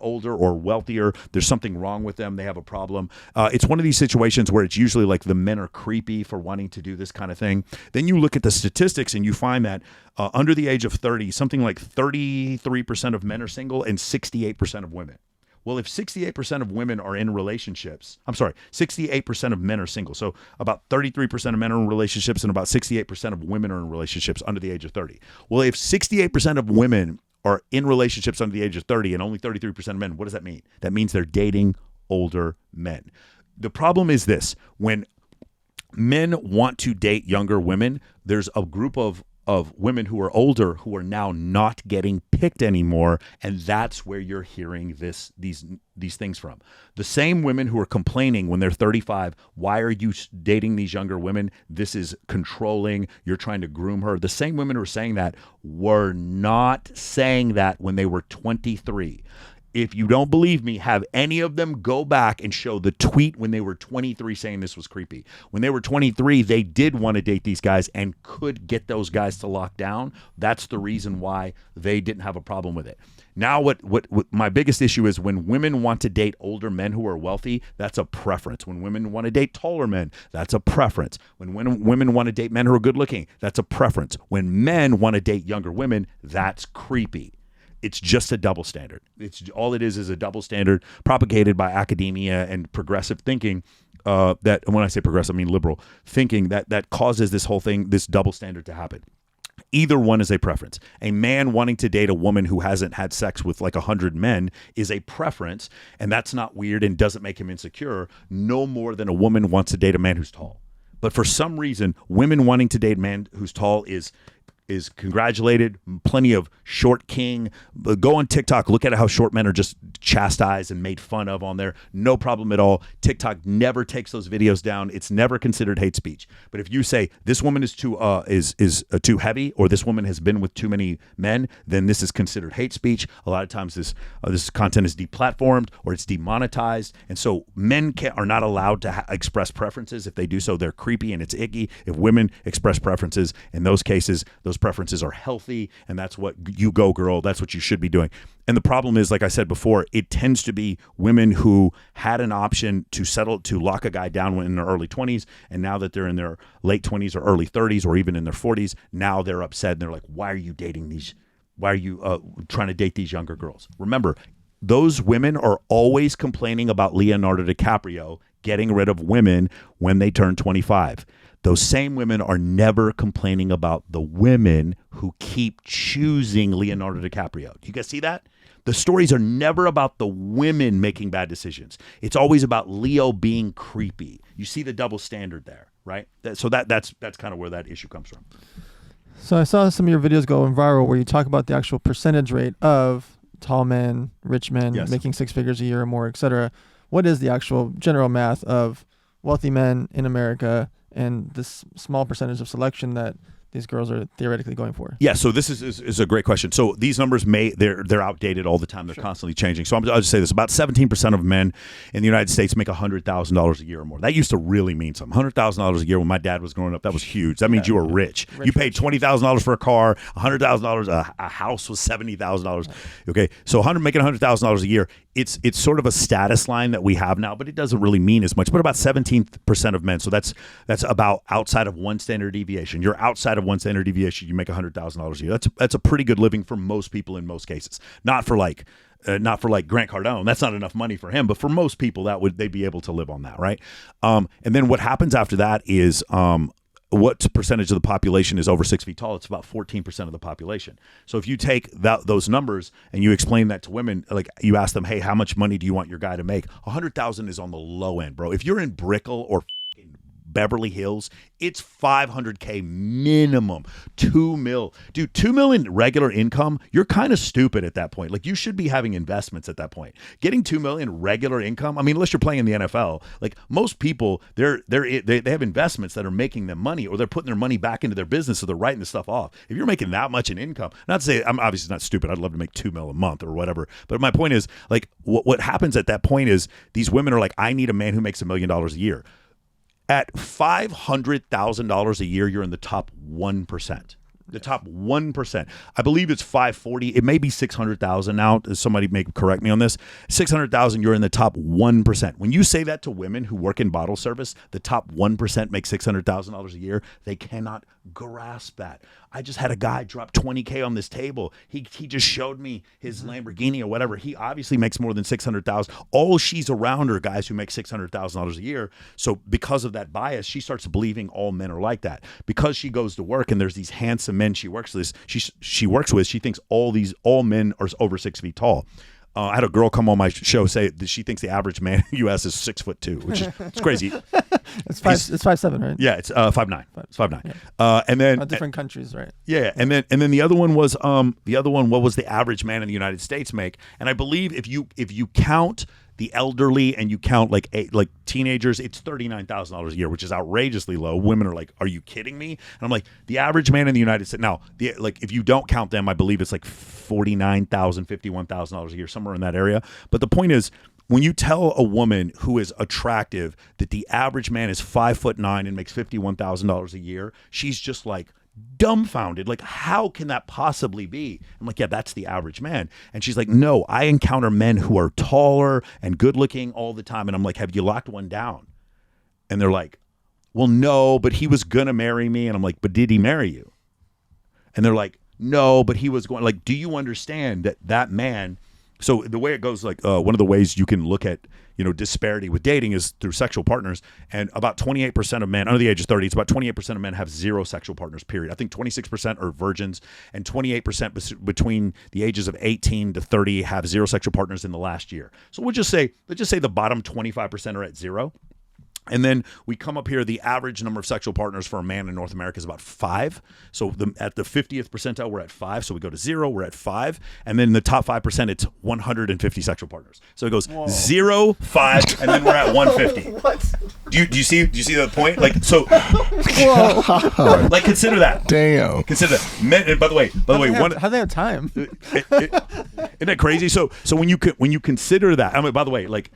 [SPEAKER 1] older or wealthier, there's something wrong with them. They have a problem. It's one of these situations where it's usually like the men are creepy for wanting to do this kind of thing. Then you look at the statistics and you find that under the age of 30, something like 33% of men are single and 68% of women. Well, if 68% of women are in relationships, 68% of men are single. So about 33% of men are in relationships and about 68% of women are in relationships under the age of 30. Well, if 68% of women are in relationships under the age of 30 and only 33% of men, what does that mean? That means they're dating older men. The problem is this: when men want to date younger women, there's a group of women who are older who are now not getting picked anymore, and that's where you're hearing these things from. The same women who are complaining when they're 35, why are you dating these younger women? This is controlling. You're trying to groom her. The same women who are saying that were not saying that when they were 23. If you don't believe me, have any of them go back and show the tweet when they were 23 saying this was creepy. When they were 23, they did want to date these guys and could get those guys to lock down. That's the reason why they didn't have a problem with it. Now, what my biggest issue is when women want to date older men who are wealthy, that's a preference. When women want to date taller men, that's a preference. When women want to date men who are good looking, that's a preference. When men want to date younger women, that's creepy. It's just a double standard. It's all it is a double standard propagated by academia and progressive thinking. That, when I say progressive, I mean liberal thinking that causes this whole thing, this double standard to happen. Either one is a preference. A man wanting to date a woman who hasn't had sex with like 100 men is a preference, and that's not weird and doesn't make him insecure, no more than a woman wants to date a man who's tall. But for some reason, women wanting to date a man who's tall is congratulated. Plenty of short king. Go on TikTok. Look at how short men are just chastised and made fun of on there. No problem at all. TikTok never takes those videos down. It's never considered hate speech. But if you say this woman is too heavy, or this woman has been with too many men, then this is considered hate speech. A lot of times this content is deplatformed or it's demonetized, and so men are not allowed to express preferences. If they do so, they're creepy and it's icky. If women express preferences, in those cases, those preferences are healthy, and that's what you go, girl. That's what you should be doing. And the problem is, like I said before, it tends to be women who had an option to lock a guy down in their early 20s, and now that they're in their late 20s or early 30s or even in their 40s, now they're upset and they're like, why are you dating these? Why are you trying to date these younger girls? Remember, those women are always complaining about Leonardo DiCaprio getting rid of women when they turn 25. Those same women are never complaining about the women who keep choosing Leonardo DiCaprio. Do you guys see that? The stories are never about the women making bad decisions. It's always about Leo being creepy. You see the double standard there, right? That's kind of where that issue comes from.
[SPEAKER 2] So I saw some of your videos going viral where you talk about the actual percentage rate of tall men, rich men,
[SPEAKER 1] Yes,
[SPEAKER 2] making six figures a year or more, et cetera. What is the actual general math of wealthy men in America and this small percentage of selection that these girls are theoretically going for?
[SPEAKER 1] Yeah, so this is a great question. So these numbers they're outdated all the time. They're constantly changing. So I'll just say this: about 17% of men in the United States make $100,000 a year or more. That used to really mean something. $100,000 a year when my dad was growing up, that was huge. That means you were rich. You paid $20,000 for a car, $100,000 a house was $70,000. Okay, so making $100,000 a year. It's sort of a status line that we have now, but it doesn't really mean as much. But about 17% of men, so that's about outside of one standard deviation. You're outside of one standard deviation, you make $100,000 a year. That's a pretty good living for most people in most cases. Not for like Grant Cardone. That's not enough money for him, but for most people they'd be able to live on that, right? And then what happens after that is what percentage of the population is over 6 feet tall? It's about 14% of the population. So if you take those numbers and you explain that to women, like you ask them, hey, how much money do you want your guy to make? 100,000 is on the low end, bro. If you're in Brickell or Beverly Hills, it's $500K minimum. $2 million. Dude, $2 million regular income, you're kind of stupid at that point. Like, you should be having investments at that point. Getting $2 million regular income, I mean, unless you're playing in the NFL, like most people, they have investments that are making them money, or they're putting their money back into their business, so they're writing the stuff off. If you're making that much in income, not to say, I'm obviously not stupid, I'd love to make $2 million a month or whatever, but my point is, like, what happens at that point is these women are like, I need a man who makes $1 million a year. At $500,000 a year, you're in the top 1%. The top 1%. I believe it's 540. It may be 600,000 now. Somebody may correct me on this. 600,000, you're in the top 1%. When you say that to women who work in bottle service, the top 1% make $600,000 a year. They cannot grasp that. I just had a guy drop $20K on this table. He just showed me his Lamborghini or whatever. He obviously makes more than $600,000. All she's around are guys who make $600,000 a year. So because of that bias, she starts believing all men are like that. Because she goes to work and there's these handsome men she works with, she thinks all men are over 6 feet tall. I had a girl come on my show say that she thinks the average man in the U.S. is 6'2", which is it's crazy.
[SPEAKER 2] It's 5'7", right?
[SPEAKER 1] Yeah, it's 5'9". It's 5'9". Yeah. And then
[SPEAKER 2] different countries, right?
[SPEAKER 1] Yeah, and then the other one was what was the average man in the United States make? And I believe if you count the elderly and you count like teenagers, it's $39,000 a year, which is outrageously low. Women are like, "Are you kidding me?" And I'm like, the average man in the United States now, if you don't count them, I believe it's like $49,000, $51,000 a year, somewhere in that area. But the point is, when you tell a woman who is attractive that the average man is 5'9" and makes $51,000 a year, she's just like dumbfounded. Like, how can that possibly be? I'm like, yeah, that's the average man. And she's like, no, I encounter men who are taller and good looking all the time. And I'm like, have you locked one down? And they're like, well, no, but he was gonna marry me. And I'm like, but did he marry you? And they're like, no, but he was going, like, do you understand that man? So the way it goes, like, one of the ways you can look at, disparity with dating is through sexual partners. And about 28% of men under the age of 30, it's about 28% of men have zero sexual partners, period. I think 26% are virgins, and 28% between the ages of 18 to 30 have zero sexual partners in the last year. So let's just say the bottom 25% are at zero. And then we come up here, the average number of sexual partners for a man in North America is about 5. So at the 50th percentile, we're at 5. So we go to 0, we're at 5. And then in the top 5%, it's 150 sexual partners. So it goes 0, 5, and then we're at 150.
[SPEAKER 2] What?
[SPEAKER 1] Do you see the point? Like, so, like, consider that.
[SPEAKER 3] Damn.
[SPEAKER 1] Consider that. Men, and by the way,
[SPEAKER 2] how do they have time?
[SPEAKER 1] Isn't that crazy? So when you consider that, I mean, by the way, like,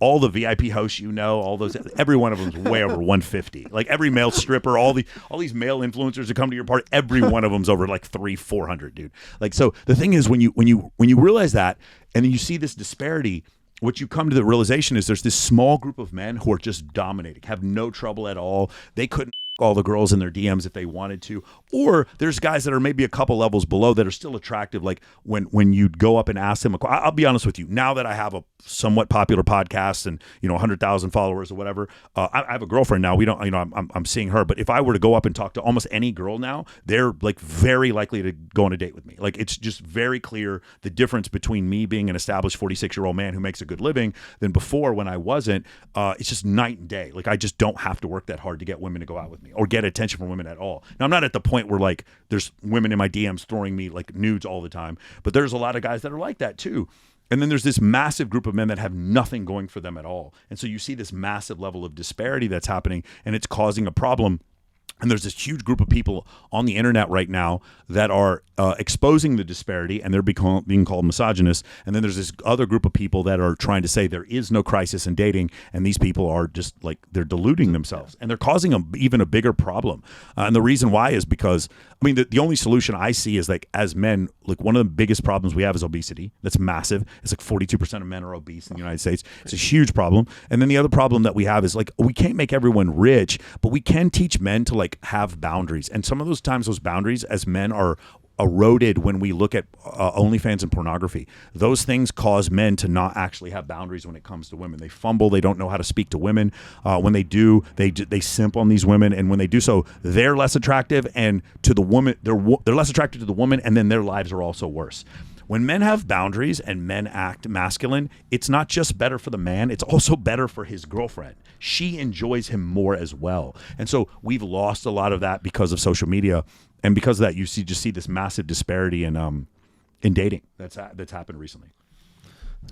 [SPEAKER 1] all the VIP hosts, all those, every one of them is way over 150. Like, every male stripper, all these male influencers that come to your party, every one of them's over like 300-400, dude. Like, so the thing is, when you realize that, and then you see this disparity, what you come to the realization is there's this small group of men who are just dominating, have no trouble at all. They couldn't all the girls in their DMs if they wanted to, or there's guys that are maybe a couple levels below that are still attractive. Like when you'd go up and ask them, I'll be honest with you, now that I have a somewhat popular podcast and 100,000 followers or whatever, I have a girlfriend now. We don't, I'm seeing her, but if I were to go up and talk to almost any girl now, they're like very likely to go on a date with me. Like, it's just very clear the difference between me being an established 46-year-old man who makes a good living than before when I wasn't. It's just night and day. Like, I just don't have to work that hard to get women to go out with me or get attention from women at all. Now, I'm not at the point where like there's women in my DMs throwing me like nudes all the time, but there's a lot of guys that are like that too. And then there's this massive group of men that have nothing going for them at all. And so you see this massive level of disparity that's happening, and it's causing a problem And there's this huge group of people on the internet right now that are exposing the disparity, and they're being called misogynists. And then there's this other group of people that are trying to say there is no crisis in dating, and these people are just like, they're deluding themselves, and they're causing even a bigger problem. And the reason why is because, I mean, the only solution I see is like, as men, like one of the biggest problems we have is obesity. That's massive. It's like 42% of men are obese in the United States. It's a huge problem. And then the other problem that we have is like, we can't make everyone rich, but we can teach men to like have boundaries. And some of those times, those boundaries as men are eroded when we look at OnlyFans and pornography. Those things cause men to not actually have boundaries when it comes to women. They fumble. They don't know how to speak to women. When they do, they simp on these women, and when they do so, they're less attractive, and to the woman, they're less attracted to the woman, and then their lives are also worse. When men have boundaries and men act masculine, it's not just better for the man, it's also better for his girlfriend. She enjoys him more as well. And so we've lost a lot of that because of social media. And because of that, you just see this massive disparity in dating that's happened recently.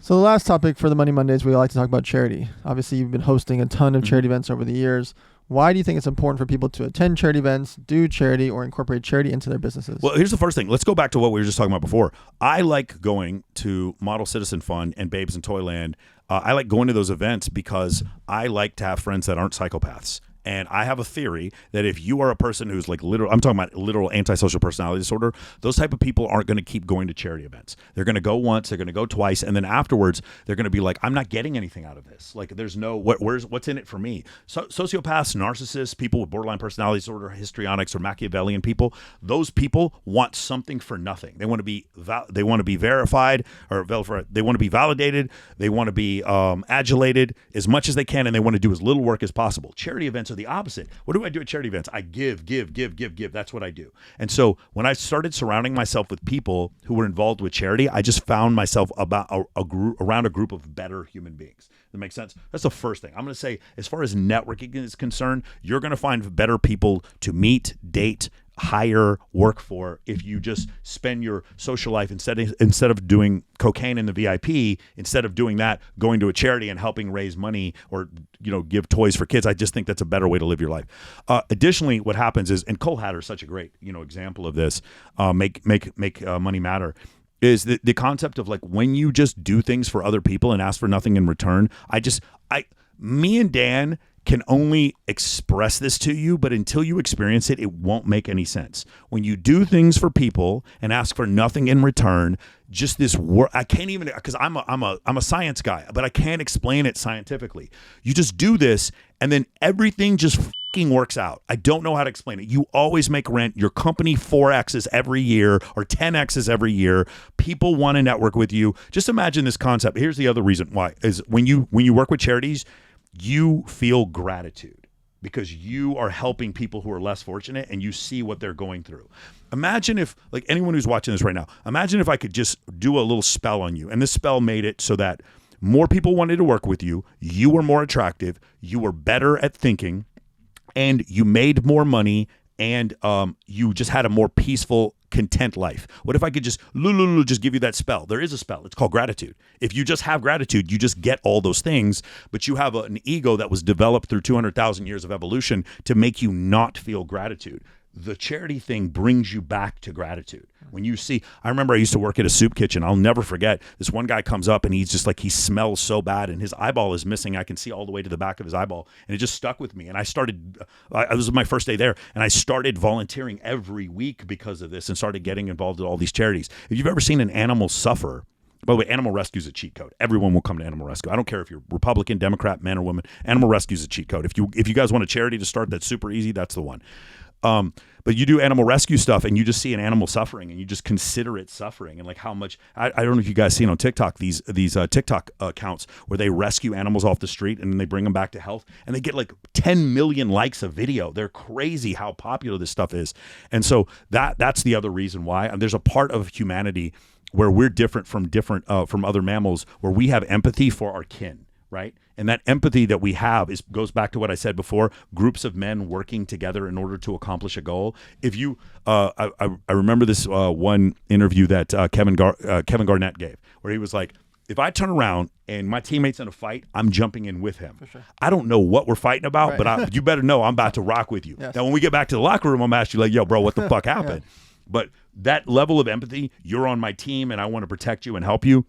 [SPEAKER 2] So the last topic for the Money Mondays, we like to talk about charity. Obviously, you've been hosting a ton of charity events over the years. Why do you think it's important for people to attend charity events, do charity, or incorporate charity into their businesses?
[SPEAKER 1] Well, here's the first thing. Let's go back to what we were just talking about before. I like going to Model Citizen Fund and Babes in Toyland. I like going to those events because I like to have friends that aren't psychopaths. And I have a theory that if you are a person who's like I'm talking about literal antisocial personality disorder, those type of people aren't going to keep going to charity events. They're going to go once, they're going to go twice, and then afterwards they're going to be like, I'm not getting anything out of this. Like, there's no what's in it for me. So, sociopaths, narcissists, people with borderline personality disorder, histrionics, or Machiavellian people, those people want something for nothing. They want to be verified, or they want to be validated. They want to be adulated as much as they can, and they want to do as little work as possible. Charity events are the opposite. What do I do at charity events? I give. That's what I do. And so when I started surrounding myself with people who were involved with charity, I just found myself around a group of better human beings. That makes sense? That's the first thing. I'm going to say, as far as networking is concerned, you're going to find better people to meet, date, hire, work for if you just spend your social life instead of doing cocaine in the VIP, instead of doing that, going to a charity and helping raise money or give toys for kids. I just think that's a better way to live your life. Additionally, what happens is, and Cole Hatter is such a great example of this, make money matter, is the concept of like, when you just do things for other people and ask for nothing in return. Me and Dan can only express this to you, but until you experience it, it won't make any sense. When you do things for people and ask for nothing in return, just this work, I can't even, because I'm a science guy, but I can't explain it scientifically. You just do this, and then everything just fucking works out. I don't know how to explain it. You always make rent. Your company 4X's every year or 10X's every year. People want to network with you. Just imagine this concept. Here's the other reason why is when you work with charities, you feel gratitude because you are helping people who are less fortunate, and you see what they're going through. Imagine if, like, anyone who's watching this right now, imagine if I could just do a little spell on you, and this spell made it so that more people wanted to work with you, you were more attractive, you were better at thinking, and you made more money, and you just had a more peaceful, content life. What if I could just give you that spell? There is a spell. It's called gratitude. If you just have gratitude, you just get all those things, but you have an ego that was developed through 200,000 years of evolution to make you not feel gratitude. The charity thing brings you back to gratitude. When you see, I remember I used to work at a soup kitchen. I'll never forget, this one guy comes up and he's just like, he smells so bad and his eyeball is missing. I can see all the way to the back of his eyeball, and it just stuck with me. And I was my first day there, and I started volunteering every week because of this and started getting involved in all these charities. If you've ever seen an animal suffer, by the way, Animal Rescue is a cheat code. Everyone will come to Animal Rescue. I don't care if you're Republican, Democrat, man or woman. Animal Rescue is a cheat code. If you guys want a charity to start that's super easy, that's the one. But you do animal rescue stuff and you just see an animal suffering and you just consider it suffering, and like how much, I don't know if you guys seen on TikTok, these TikTok accounts where they rescue animals off the street and then they bring them back to health, and they get like 10 million likes a video. They're crazy how popular this stuff is. And so that's the other reason why. And there's a part of humanity where we're different from other mammals, where we have empathy for our kin, right? And that empathy that we have goes back to what I said before, groups of men working together in order to accomplish a goal. If you, I remember this one interview that Kevin Garnett gave, where he was like, if I turn around and my teammate's in a fight, I'm jumping in with him.
[SPEAKER 2] For sure.
[SPEAKER 1] I don't know what we're fighting about,
[SPEAKER 2] Right.
[SPEAKER 1] but you better know I'm about to rock with you.
[SPEAKER 2] Yes.
[SPEAKER 1] Now, when we get back to the locker room, I'm asking you like, yo, bro, what the fuck happened? But that level of empathy, you're on my team and I want to protect you and help you.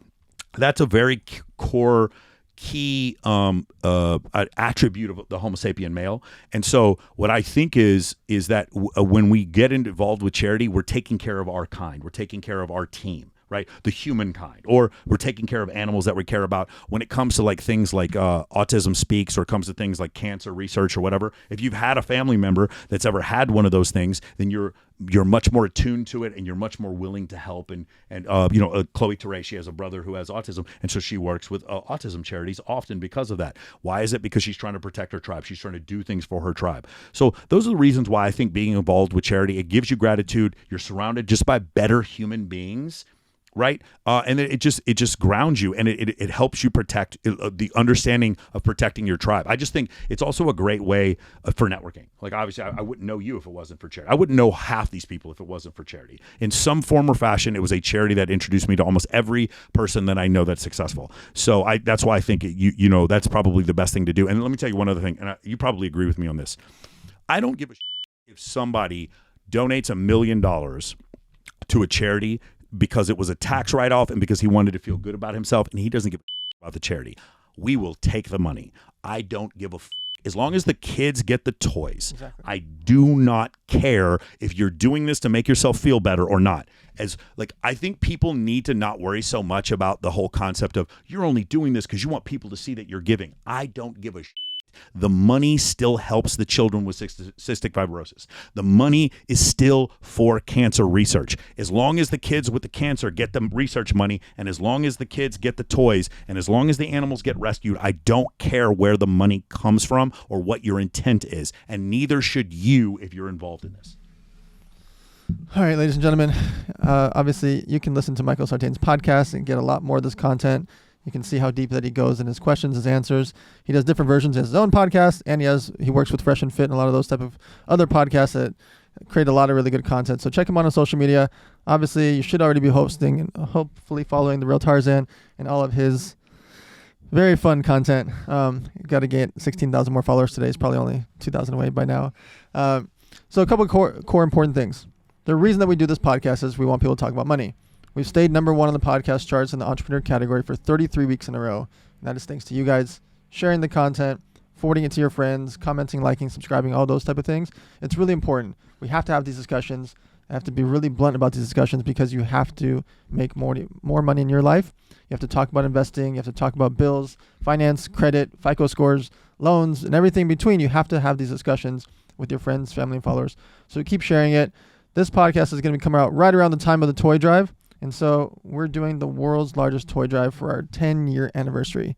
[SPEAKER 1] That's a very core key attribute of the Homo sapien male. And so what I think is that when we get involved with charity, we're taking care of our kind. We're taking care of our team, right? The humankind, or we're taking care of animals that we care about. When it comes to like things like Autism Speaks, or it comes to things like cancer research or whatever, if you've had a family member that's ever had one of those things, then you're much more attuned to it, and you're much more willing to help. And Chloe Teray, she has a brother who has autism, and so she works with autism charities often because of that. Why is it? Because she's trying to protect her tribe. She's trying to do things for her tribe. So those are the reasons why I think being involved with charity, it gives you gratitude. You're surrounded just by better human beings. Right, and it just grounds you, and it helps you protect the understanding of protecting your tribe. I just think it's also a great way for networking. Like obviously, I wouldn't know you if it wasn't for charity. I wouldn't know half these people if it wasn't for charity. In some form or fashion, it was a charity that introduced me to almost every person that I know that's successful. So that's why I think that's probably the best thing to do. And let me tell you one other thing, and you probably agree with me on this. I don't give a shit if somebody donates $1 million to a charity because it was a tax write-off and because he wanted to feel good about himself, and he doesn't give a about the charity. We will take the money. I don't give a as long as the kids get the toys. Exactly. I do not care if you're doing this to make yourself feel better or not. I think people need to not worry so much about the whole concept of you're only doing this because you want people to see that you're giving. I don't give a The money still helps the children with cystic fibrosis. The money is still for cancer research. As long as the kids with the cancer get the research money, and as long as the kids get the toys, and as long as the animals get rescued, I don't care where the money comes from or what your intent is. And neither should you if you're involved in this.
[SPEAKER 2] All right, ladies and gentlemen, obviously you can listen to Michael Sartain's podcast and get a lot more of this content. You can see how deep that he goes in his questions, his answers. He does different versions in his own podcast, and he works with Fresh and Fit and a lot of those type of other podcasts that create a lot of really good content. So check him out on social media. Obviously, you should already be hosting and hopefully following The Real Tarzan and all of his very fun content. Got to get 16,000 more followers today. It's probably only 2,000 away by now. So a couple of core important things. The reason that we do this podcast is we want people to talk about money. We've stayed number one on the podcast charts in the entrepreneur category for 33 weeks in a row. And that is thanks to you guys sharing the content, forwarding it to your friends, commenting, liking, subscribing, all those type of things. It's really important. We have to have these discussions. I have to be really blunt about these discussions because you have to make more money in your life. You have to talk about investing. You have to talk about bills, finance, credit, FICO scores, loans, and everything in between. You have to have these discussions with your friends, family, and followers. So keep sharing it. This podcast is going to be coming out right around the time of the toy drive. And so we're doing the world's largest toy drive for our 10-year anniversary.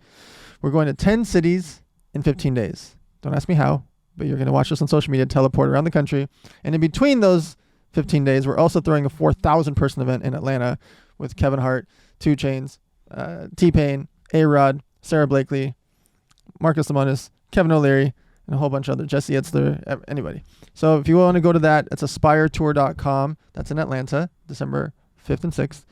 [SPEAKER 2] We're going to 10 cities in 15 days. Don't ask me how, but you're going to watch us on social media, teleport around the country. And in between those 15 days, we're also throwing a 4,000-person event in Atlanta with Kevin Hart, 2 Chainz, T-Pain, A-Rod, Sarah Blakely, Marcus Lemonis, Kevin O'Leary, and a whole bunch of other, Jesse Itzler, anybody. So if you want to go to that, it's aspiretour.com. That's in Atlanta, December 5th and 6th.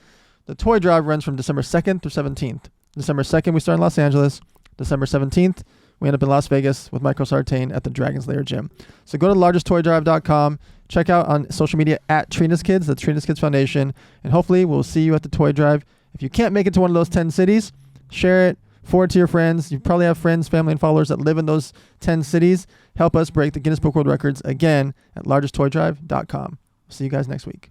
[SPEAKER 2] The toy drive runs from December 2nd through 17th. December 2nd, we start in Los Angeles. December 17th, we end up in Las Vegas with Michael Sartain at the Dragon's Lair Gym. So go to largesttoydrive.com. Check out on social media at Trina's Kids, that's Trina's Kids Foundation. And hopefully we'll see you at the toy drive. If you can't make it to one of those 10 cities, share it, forward to your friends. You probably have friends, family, and followers that live in those 10 cities. Help us break the Guinness Book World Records again at largesttoydrive.com. See you guys next week.